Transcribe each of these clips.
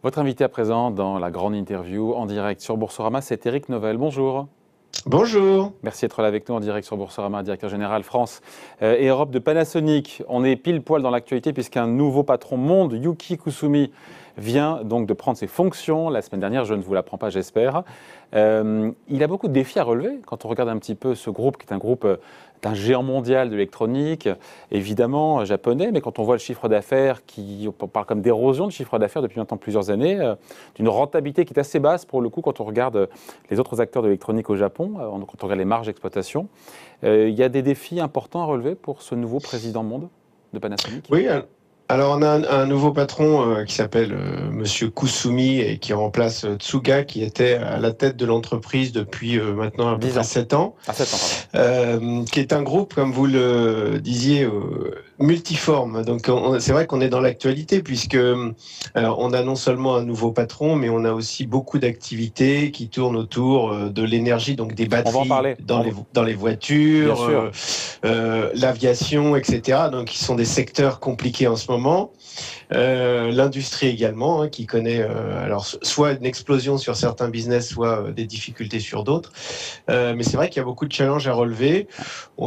Votre invité à présent dans la grande interview en direct sur Boursorama, c'est Eric Novell. Bonjour. Bonjour. Merci d'être là avec nous en direct sur Boursorama, directeur général France et Europe de Panasonic. On est pile poil dans l'actualité puisqu'un nouveau patron monde, Yuki Kusumi, vient donc de prendre ses fonctions la semaine dernière. Je ne vous l'apprends pas, j'espère. Il a beaucoup de défis à relever quand on regarde un petit peu ce groupe qui est un groupe d'un géant mondial de l'électronique, évidemment japonais, mais quand on voit le chiffre d'affaires, on parle comme d'érosion de chiffre d'affaires depuis maintenant plusieurs années, d'une rentabilité qui est assez basse pour le coup quand on regarde les autres acteurs de l'électronique au Japon, quand on regarde les marges d'exploitation. Il y a des défis importants à relever pour ce nouveau président monde de Panasonic. Oui, alors on a un nouveau patron qui s'appelle Monsieur Kusumi et qui remplace Tsuga qui était à la tête de l'entreprise depuis maintenant à peu près 7 ans. Ah, 7 ans, pardon. Qui est un groupe, comme vous le disiez, multiforme. Donc c'est vrai qu'on est dans l'actualité puisque on a non seulement un nouveau patron, mais on a aussi beaucoup d'activités qui tournent autour de l'énergie, donc des batteries On va en parler. dans les voitures, l'aviation, etc. Donc qui sont des secteurs compliqués en ce moment. L'industrie également, qui connaît alors soit une explosion sur certains business, soit des difficultés sur d'autres. Mais c'est vrai qu'il y a beaucoup de challenges à relever.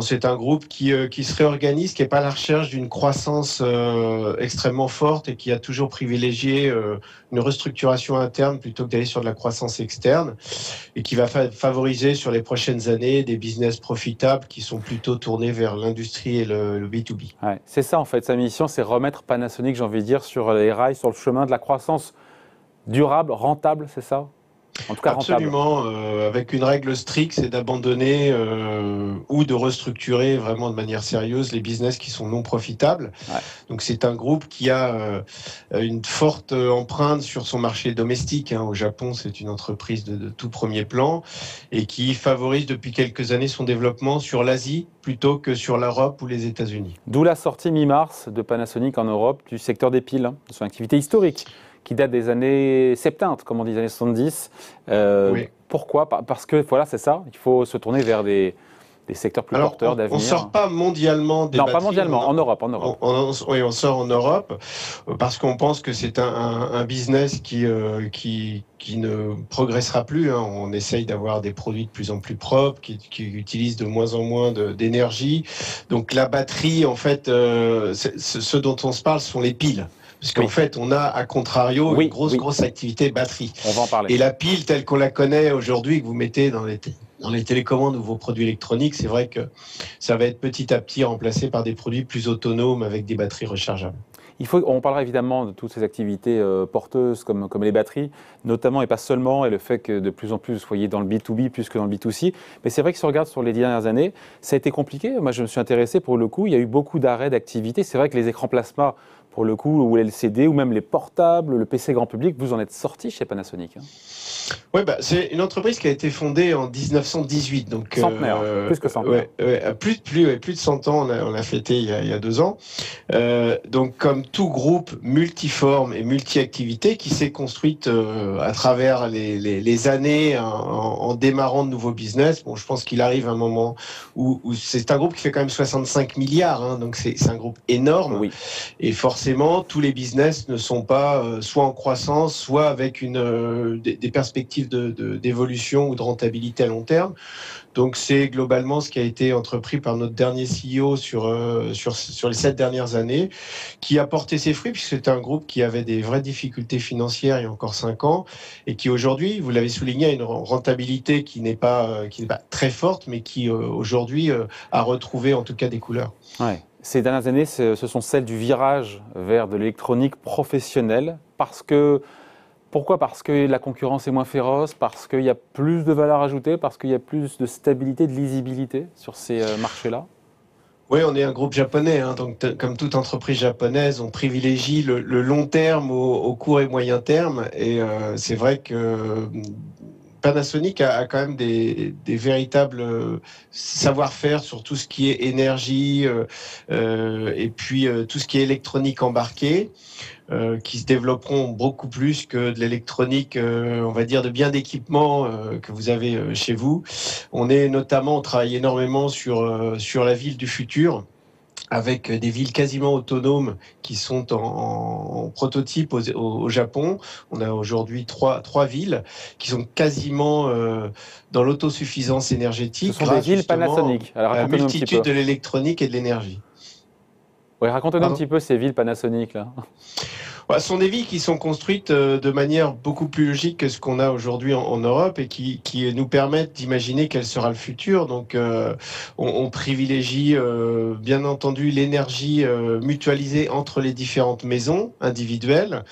C'est un groupe qui se réorganise, qui n'est pas à la recherche d'une croissance extrêmement forte et qui a toujours privilégié une restructuration interne plutôt que d'aller sur de la croissance externe et qui va favoriser sur les prochaines années des business profitables qui sont plutôt tournés vers l'industrie et le B2B. Ouais, c'est ça en fait, sa mission, c'est remettre Panasonic, j'ai envie de dire, sur les rails, sur le chemin de la croissance durable, rentable, c'est ça? En tout cas, absolument, rentable. avec une règle stricte, c'est d'abandonner ou de restructurer vraiment de manière sérieuse les business qui sont non profitables. Ouais. Donc c'est un groupe qui a une forte empreinte sur son marché domestique. Au Japon, c'est une entreprise de tout premier plan et qui favorise depuis quelques années son développement sur l'Asie plutôt que sur l'Europe ou les États-Unis. D'où la sortie mi-mars de Panasonic en Europe du secteur des piles, de son activité historique, qui date des années 70, comme on dit, des années 70. Oui. Pourquoi? Parce que, voilà, c'est ça, il faut se tourner vers des secteurs plus porteurs d'avenir. On ne sort pas mondialement des batteries. Non, pas mondialement, en Europe. Oui, on sort en Europe parce qu'on pense que c'est un business qui ne progressera plus. On essaye d'avoir des produits de plus en plus propres, qui utilisent de moins en moins d'énergie. Donc la batterie, en fait, ce dont on se parle sont les piles. Parce qu'en fait, on a, à contrario, une grosse activité batterie. On va en parler. Et la pile, telle qu'on la connaît aujourd'hui, que vous mettez dans les télécommandes ou vos produits électroniques, c'est vrai que ça va être petit à petit remplacé par des produits plus autonomes avec des batteries rechargeables. On parlera évidemment de toutes ces activités porteuses comme les batteries, notamment et pas seulement, et le fait que de plus en plus vous soyez dans le B2B plus que dans le B2C. Mais c'est vrai que si on regarde sur les dernières années, ça a été compliqué. Moi, je me suis intéressé pour le coup. Il y a eu beaucoup d'arrêts d'activité. C'est vrai que les écrans plasma, pour le coup, ou LCD, ou même les portables, le PC grand public, vous en êtes sorti chez Panasonic. Oui, c'est une entreprise qui a été fondée en 1918. Donc, centenaire, plus que centenaire. Plus de 100 ans, on l'a fêté il y a 2 ans. Donc, comme tout groupe multiforme et multi-activité qui s'est construite à travers les années en démarrant de nouveaux business, je pense qu'il arrive un moment où c'est un groupe qui fait quand même 65 milliards, donc c'est un groupe énorme. Oui. Et forcément, tous les business ne sont pas soit en croissance, soit avec des perspectives d'évolution ou de rentabilité à long terme. Donc c'est globalement ce qui a été entrepris par notre dernier CEO sur les 7 dernières années, qui a porté ses fruits puisque c'est un groupe qui avait des vraies difficultés financières il y a encore 5 ans et qui aujourd'hui, vous l'avez souligné, a une rentabilité qui n'est pas très forte, mais qui aujourd'hui a retrouvé en tout cas des couleurs. Ouais. Ces dernières années, ce sont celles du virage vers de l'électronique professionnelle. Pourquoi? Parce que la concurrence est moins féroce, parce qu'il y a plus de valeur ajoutée, parce qu'il y a plus de stabilité, de lisibilité sur ces marchés-là? Oui, on est un groupe japonais, donc comme toute entreprise japonaise, on privilégie le long terme au court et moyen terme. Et c'est vrai que Panasonic a quand même des véritables savoir-faire sur tout ce qui est énergie et puis tout ce qui est électronique embarquée, qui se développeront beaucoup plus que de l'électronique, on va dire, de bien d'équipement que vous avez chez vous. On travaille énormément sur la ville du futur, avec des villes quasiment autonomes qui sont en prototype au Japon. On a aujourd'hui trois villes qui sont quasiment dans l'autosuffisance énergétique. Ce sont des villes Panasonic. Alors, à la multitude de l'électronique et de l'énergie. Oui, racontez-nous un petit peu ces villes Panasonic là. Ce sont des villes qui sont construites de manière beaucoup plus logique que ce qu'on a aujourd'hui en Europe et qui nous permettent d'imaginer quel sera le futur. Donc, on privilégie bien entendu l'énergie mutualisée entre les différentes maisons individuelles.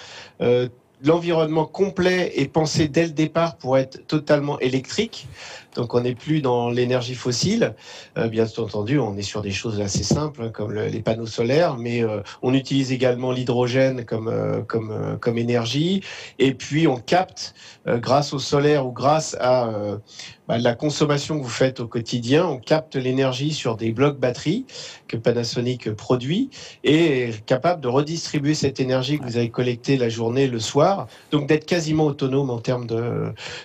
L'environnement complet est pensé dès le départ pour être totalement électrique. Donc on n'est plus dans l'énergie fossile. Bien entendu, on est sur des choses assez simples comme les panneaux solaires, mais on utilise également l'hydrogène comme énergie. Et puis on capte, grâce au solaire ou grâce à la consommation que vous faites au quotidien, on capte l'énergie sur des blocs batteries que Panasonic produit et est capable de redistribuer cette énergie que vous avez collectée la journée, le soir. Donc d'être quasiment autonome en termes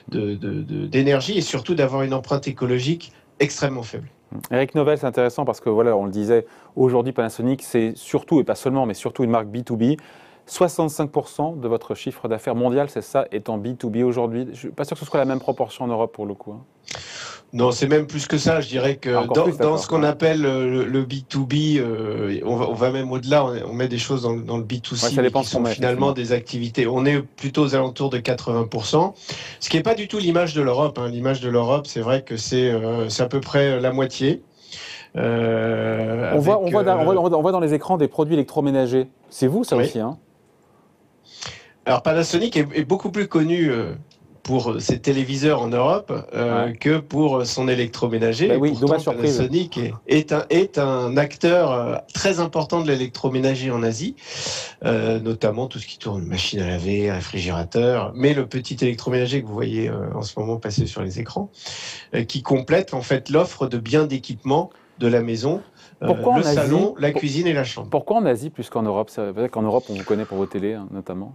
d'énergie et surtout d'avoir une empreinte écologique extrêmement faible. Eric Novelle, c'est intéressant parce que voilà, on le disait, aujourd'hui Panasonic, c'est surtout, et pas seulement, mais surtout une marque B2B. 65% de votre chiffre d'affaires mondial, c'est ça, est en B2B aujourd'hui. Je ne suis pas sûr que ce soit la même proportion en Europe pour le coup. Non, c'est même plus que ça. Je dirais que dans ce qu'on appelle le B2B, on va même au-delà. On met des choses dans le B2C qui sont finalement des activités. On est plutôt aux alentours de 80%, ce qui n'est pas du tout l'image de l'Europe. L'image de l'Europe, c'est vrai que c'est à peu près la moitié. On voit dans les écrans des produits électroménagers. C'est vous, ça aussi, hein? Alors Panasonic est beaucoup plus connu pour ses téléviseurs en Europe que pour son électroménager. Oui, pourtant, Panasonic est un acteur très important de l'électroménager en Asie, notamment tout ce qui tourne, machine à laver, réfrigérateur, mais le petit électroménager que vous voyez en ce moment passer sur les écrans, qui complète en fait l'offre de biens d'équipement de la maison. Le salon, la cuisine et la chambre. Pourquoi en Asie plus qu'en Europe? C'est vrai qu'en Europe, on vous connaît pour vos télés, notamment.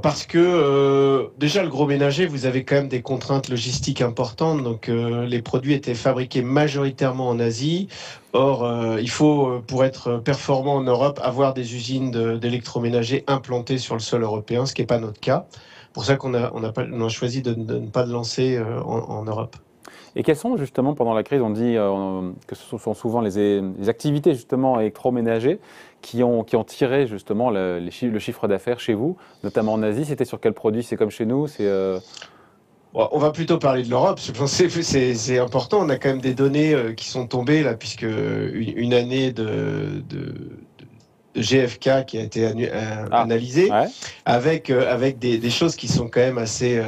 Parce que déjà le gros ménager, vous avez quand même des contraintes logistiques importantes. Donc les produits étaient fabriqués majoritairement en Asie. Or, il faut, pour être performant en Europe, avoir des usines d'électroménager implantées sur le sol européen, ce qui n'est pas notre cas. C'est pour ça qu'on a choisi de ne pas le lancer en Europe. Et quelles sont justement, pendant la crise, on dit que ce sont souvent les activités justement électroménagers qui ont tiré justement le chiffre d'affaires chez vous, notamment en Asie. C'était sur quel produit? C'est comme chez nous? On va plutôt parler de l'Europe. Je pense que c'est important. On a quand même des données qui sont tombées là, puisque une année de GfK qui a été analysé, avec des choses qui sont quand même assez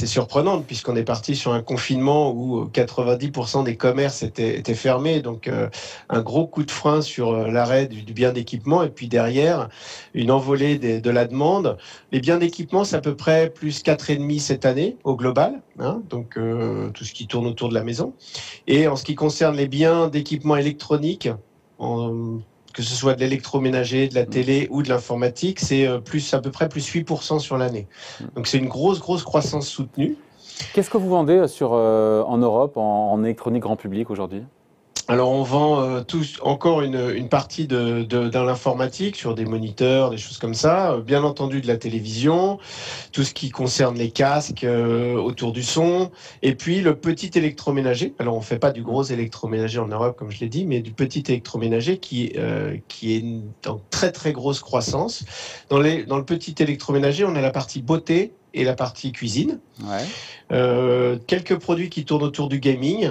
surprenantes, puisqu'on est parti sur un confinement où 90% des commerces étaient fermés, donc un gros coup de frein sur l'arrêt du bien d'équipement, et puis derrière, une envolée de la demande. Les biens d'équipement, c'est à peu près plus 4,5 cette année au global, donc tout ce qui tourne autour de la maison. Et en ce qui concerne les biens d'équipement électronique, que ce soit de l'électroménager, de la télé ou de l'informatique, c'est à peu près plus 8% sur l'année. Donc c'est une grosse croissance soutenue. Qu'est-ce que vous vendez en Europe en électronique grand public aujourd'hui ? Alors on vend encore une partie dans l'informatique, sur des moniteurs, des choses comme ça, bien entendu de la télévision, tout ce qui concerne les casques autour du son, et puis le petit électroménager. Alors on ne fait pas du gros électroménager en Europe, comme je l'ai dit, mais du petit électroménager qui est en très grosse croissance. Dans le petit électroménager, on a la partie beauté et la partie cuisine. Quelques produits qui tournent autour du gaming.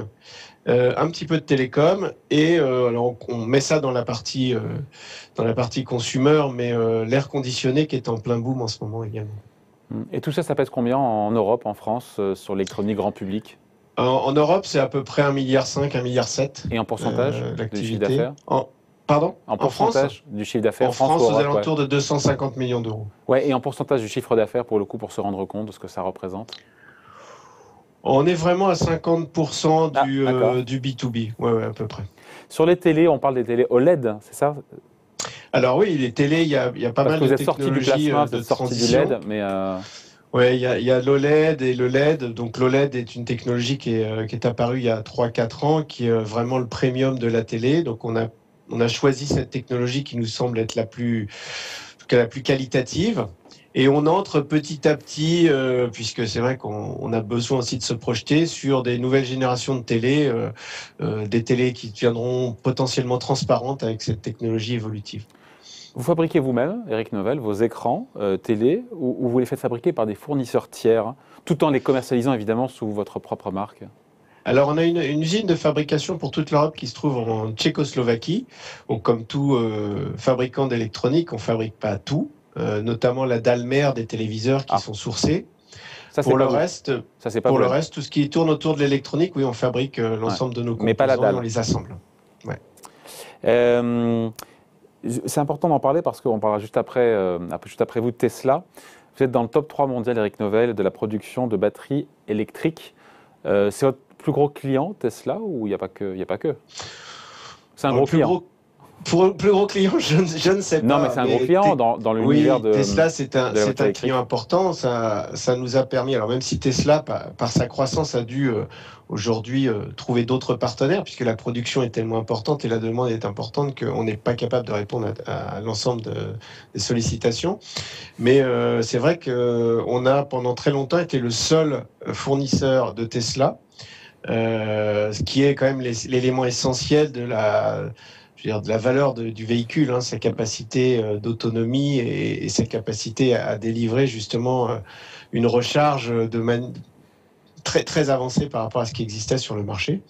Un petit peu de télécom et alors on met ça dans la partie consumer, mais l'air conditionné qui est en plein boom en ce moment également. Et tout ça, ça pèse combien en Europe, en France, sur l'électronique grand public ? En Europe, c'est à peu près 1,5 milliard, 1,7 milliard. Et en pourcentage du chiffre d'affaires ? Pardon ? En pourcentage du chiffre d'affaires en France, aux alentours de 250 millions d'euros. Ouais, et en pourcentage du chiffre d'affaires, pour le coup, pour se rendre compte de ce que ça représente ? On est vraiment à 50% du B2B, ouais, à peu près. Sur les télés, on parle des télés OLED, c'est ça ? Alors oui, les télés, il y a pas mal de technologies de transition. Du LED, mais Oui, il y a l'OLED et le LED. Donc l'OLED est une technologie qui est apparue il y a 3-4 ans, qui est vraiment le premium de la télé. Donc on a On a choisi cette technologie qui nous semble être la plus qualitative. Et on entre petit à petit, puisque c'est vrai qu'on a besoin aussi de se projeter sur des nouvelles générations de télé, des télés qui deviendront potentiellement transparentes avec cette technologie évolutive. Vous fabriquez vous-même, Eric Novell, vos écrans télé, ou vous les faites fabriquer par des fournisseurs tiers, tout en les commercialisant évidemment sous votre propre marque? Alors, on a une usine de fabrication pour toute l'Europe qui se trouve en Tchécoslovaquie. Donc, comme tout fabricant d'électronique, on ne fabrique pas tout, notamment la dalle mère des téléviseurs qui sont sourcés. Ça, pour le reste, tout ce qui tourne autour de l'électronique, oui, on fabrique l'ensemble de nos composants. Mais pas la dalle. Et on les assemble. Ouais. C'est important d'en parler parce qu'on parlera juste après vous de Tesla. Vous êtes dans le top 3 mondial, Eric Novell, de la production de batteries électriques. C'est votre plus gros client, Tesla, ou il n'y a pas que C'est un gros client. Pour le plus gros client, je ne sais pas. Non, mais c'est un gros client dans l'univers de Tesla, c'est un client important. Ça nous a permis, alors même si Tesla, par sa croissance, a dû aujourd'hui trouver d'autres partenaires, puisque la production est tellement importante et la demande est importante qu'on n'est pas capable de répondre à l'ensemble des sollicitations. Mais c'est vrai qu'on a pendant très longtemps été le seul fournisseur de Tesla, ce qui est quand même l'élément essentiel de la valeur du véhicule, sa capacité d'autonomie et sa capacité à délivrer justement une recharge très, très avancée par rapport à ce qui existait sur le marché.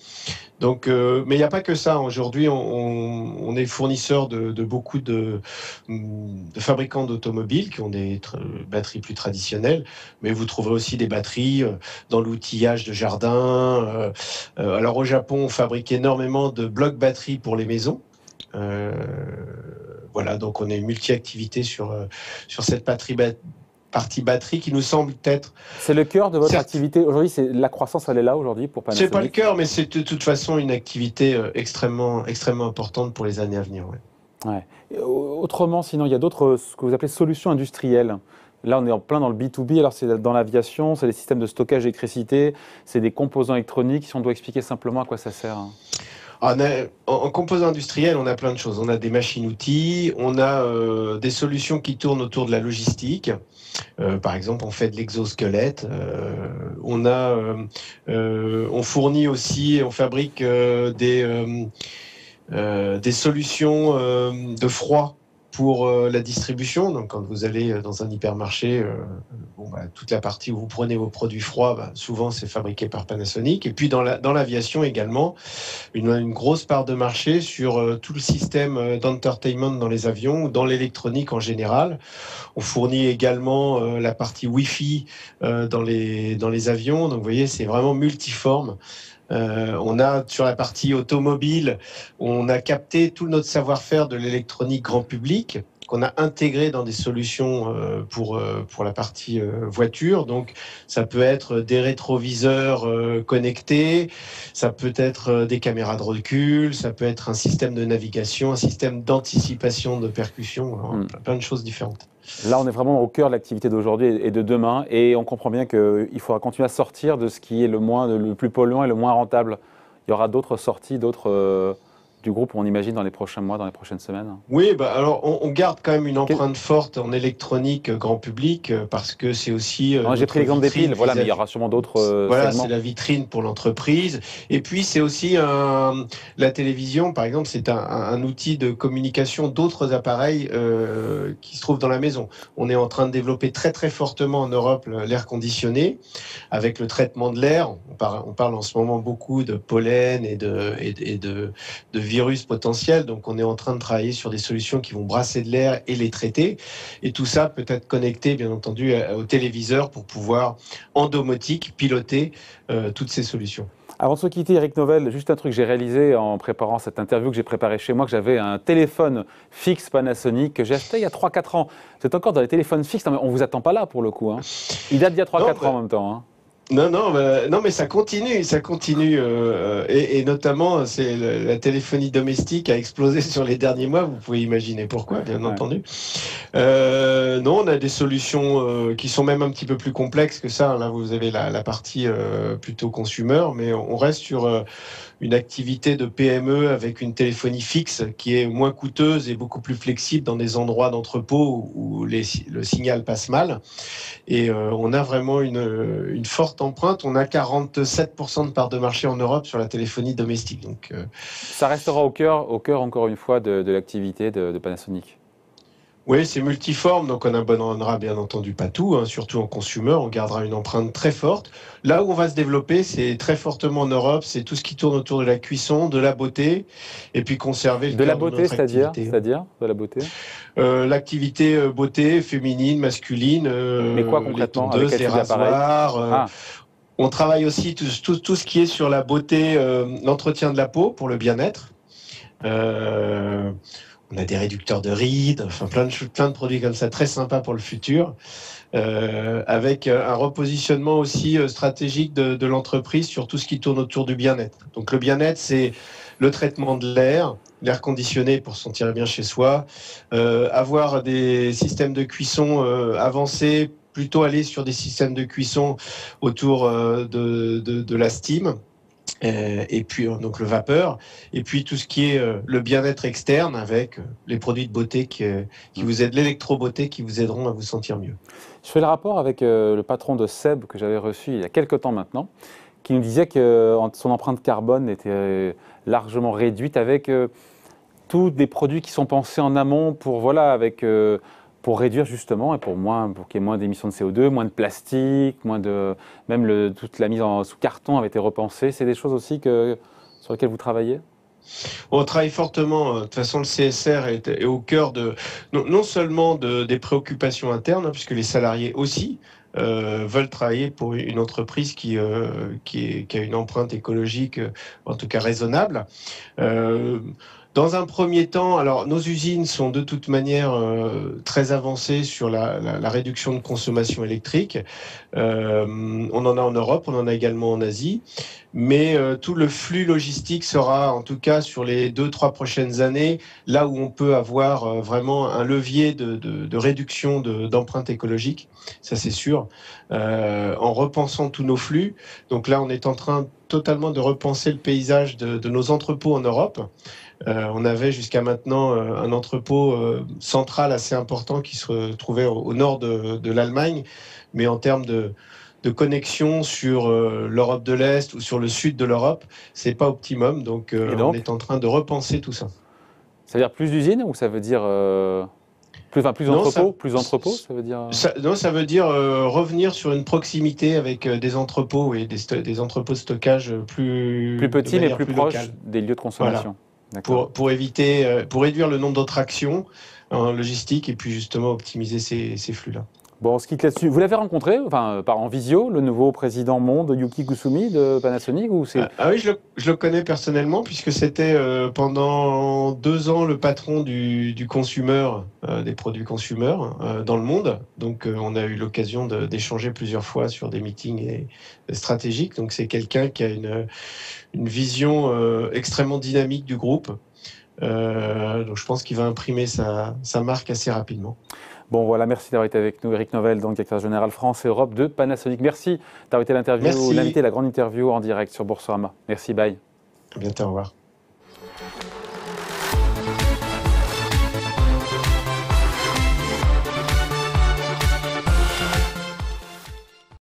Donc, mais il n'y a pas que ça. Aujourd'hui, on est fournisseur de beaucoup de fabricants d'automobiles qui ont des batteries plus traditionnelles, mais vous trouverez aussi des batteries dans l'outillage de jardin. Alors au Japon, on fabrique énormément de blocs batteries pour les maisons. Voilà, donc on est multi-activité sur cette partie batterie qui nous semble être... C'est le cœur de votre activité aujourd'hui, la croissance elle est là aujourd'hui pour Panasonic? C'est pas le cœur, mais c'est de toute façon une activité extrêmement importante pour les années à venir. Ouais. Autrement, sinon, il y a d'autres, ce que vous appelez solutions industrielles. Là, on est en plein dans le B2B, alors c'est dans l'aviation, c'est les systèmes de stockage d'électricité, c'est des composants électroniques, si on doit expliquer simplement à quoi ça sert. En composants industriels, on a plein de choses. On a des machines-outils, on a des solutions qui tournent autour de la logistique. Par exemple, on fait de l'exosquelette. On fournit aussi, on fabrique des solutions de froid pour la distribution. Donc, quand vous allez dans un hypermarché, toute la partie où vous prenez vos produits froids, souvent c'est fabriqué par Panasonic. Et puis dans l'aviation également, une grosse part de marché sur tout le système d'entertainment dans les avions ou dans l'électronique en général. On fournit également la partie Wi-Fi dans les avions. Donc vous voyez, c'est vraiment multiforme. On a sur la partie automobile, on a capté tout notre savoir-faire de l'électronique grand public qu'on a intégré dans des solutions pour la partie voiture. Donc ça peut être des rétroviseurs connectés, ça peut être des caméras de recul, ça peut être un système de navigation, un système d'anticipation de percussion, plein de choses différentes. Là, on est vraiment au cœur de l'activité d'aujourd'hui et de demain, et on comprend bien qu'il faudra continuer à sortir de ce qui est le plus polluant et le moins rentable. Il y aura d'autres sorties, du groupe, on imagine, dans les prochains mois, dans les prochaines semaines? Oui, alors on garde quand même une empreinte forte en électronique grand public parce que c'est aussi... J'ai pris l'exemple des piles, voilà, mais il y aura sûrement d'autres Voilà, c'est la vitrine pour l'entreprise. Et puis c'est aussi la télévision, par exemple, c'est un outil de communication d'autres appareils qui se trouvent dans la maison. On est en train de développer très très fortement en Europe l'air conditionné avec le traitement de l'air. On parle en ce moment beaucoup de pollen et de virus potentiels, donc on est en train de travailler sur des solutions qui vont brasser de l'air et les traiter, et tout ça peut être connecté bien entendu au téléviseur pour pouvoir en domotique piloter toutes ces solutions. Avant de se quitter, Eric Novell, juste un truc que j'ai réalisé en préparant cette interview que j'ai préparée chez moi, que j'avais un téléphone fixe Panasonic que j'ai acheté il y a 3-4 ans. Vous êtes encore dans les téléphones fixes, non, mais on ne vous attend pas là pour le coup. Il date d'il y a 3-4 ans en même temps. Non, mais ça continue, et notamment c'est la téléphonie domestique a explosé sur les derniers mois. Vous pouvez imaginer pourquoi, bien entendu. Non, on a des solutions qui sont même un petit peu plus complexes que ça. Là, vous avez la partie plutôt consumer, mais on reste sur une activité de PME avec une téléphonie fixe qui est moins coûteuse et beaucoup plus flexible dans des endroits d'entrepôt où le signal passe mal. Et on a vraiment une forte empreinte. On a 47% de part de marché en Europe sur la téléphonie domestique. Donc, ça restera au cœur encore une fois de l'activité de Panasonic. Oui, c'est multiforme, donc on abandonnera bien entendu pas tout, hein, surtout en consumer, on gardera une empreinte très forte. Là où on va se développer, c'est très fortement en Europe, c'est tout ce qui tourne autour de la cuisson, de la beauté, et puis conserver le cœur de notre activité. C'est-à-dire de la beauté l'activité beauté féminine, masculine, mais quoi concrètement, les tondeuses, les rasoirs. On travaille aussi tout ce qui est sur la beauté, l'entretien de la peau pour le bien-être. On a des réducteurs de rides, enfin plein de produits comme ça très sympas pour le futur, avec un repositionnement aussi stratégique de l'entreprise sur tout ce qui tourne autour du bien-être. Donc le bien-être, c'est le traitement de l'air conditionné pour se sentir bien chez soi, avoir des systèmes de cuisson avancés, plutôt aller sur des systèmes de cuisson autour de la steam. Et puis donc le vapeur, et puis tout ce qui est le bien-être externe avec les produits de beauté qui vous aident, l'électro-beauté qui vous aideront à vous sentir mieux. Je fais le rapport avec le patron de Seb que j'avais reçu il y a quelques temps maintenant, qui nous disait que son empreinte carbone était largement réduite avec tous des produits qui sont pensés en amont pour pour réduire justement et pour qu'il y ait moins d'émissions de CO2, moins de plastique, toute la mise sous carton avait été repensée. C'est des choses aussi sur lesquelles vous travaillez ? On travaille fortement. De toute façon, le CSR est au cœur non seulement des préoccupations internes, puisque les salariés aussi veulent travailler pour une entreprise qui a une empreinte écologique, en tout cas raisonnable. Dans un premier temps, alors nos usines sont de toute manière très avancées sur la réduction de consommation électrique. On en a en Europe, on en a également en Asie. Mais tout le flux logistique sera, en tout cas sur les 2-3 prochaines années, là où on peut avoir vraiment un levier de réduction d'empreinte écologique, ça c'est sûr, en repensant tous nos flux. Donc là, on est en train totalement de repenser le paysage de nos entrepôts en Europe. On avait jusqu'à maintenant un entrepôt central assez important qui se trouvait au nord de l'Allemagne, mais en termes de connexion sur l'Europe de l'Est ou sur le sud de l'Europe, c'est pas optimum. Donc, on est en train de repenser tout ça. Ça veut dire plus d'usines ou ça veut dire plus d'entrepôts, ça veut dire Non, ça veut dire revenir sur une proximité avec des entrepôts et des entrepôts de stockage plus petits mais plus proches des lieux de consommation. Voilà. Pour réduire le nombre d'autres actions en logistique et puis justement optimiser ces flux-là. Bon, on se quitte là-dessus. Vous l'avez rencontré, en visio, le nouveau président monde, Yuki Kusumi de Panasonic ou c'est... Ah oui, je le connais personnellement puisque c'était pendant 2 ans le patron du consumer, des produits consumer dans le monde. Donc on a eu l'occasion d'échanger plusieurs fois sur des meetings stratégiques. Donc c'est quelqu'un qui a une vision extrêmement dynamique du groupe. Donc je pense qu'il va imprimer sa marque assez rapidement. Bon voilà, merci d'avoir été avec nous. Éric Novelle, donc directeur général France et Europe de Panasonic. Merci d'avoir été l'invité, la grande interview en direct sur Boursorama. Merci, bye. À bientôt, au revoir.